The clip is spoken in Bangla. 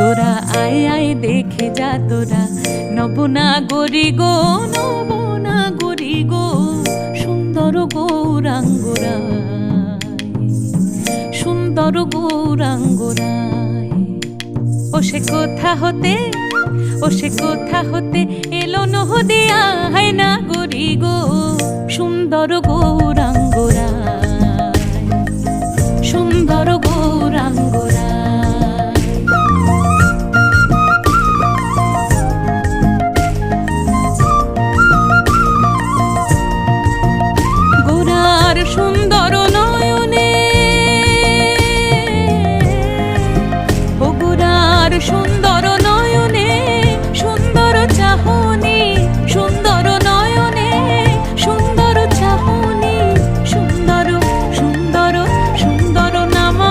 তোরা আয় আয় দেখে যা তোরা, নবনাগরী গো নবনাগরী গো, সুন্দর গৌরাঙ্গরায়, সুন্দর গৌরাঙ্গরায়। ও সে কোথা হতে, ও সে কোথা হতে এলো নদিয়া, হায় নাগরী গো সুন্দর গৌরাঙ্গরায়।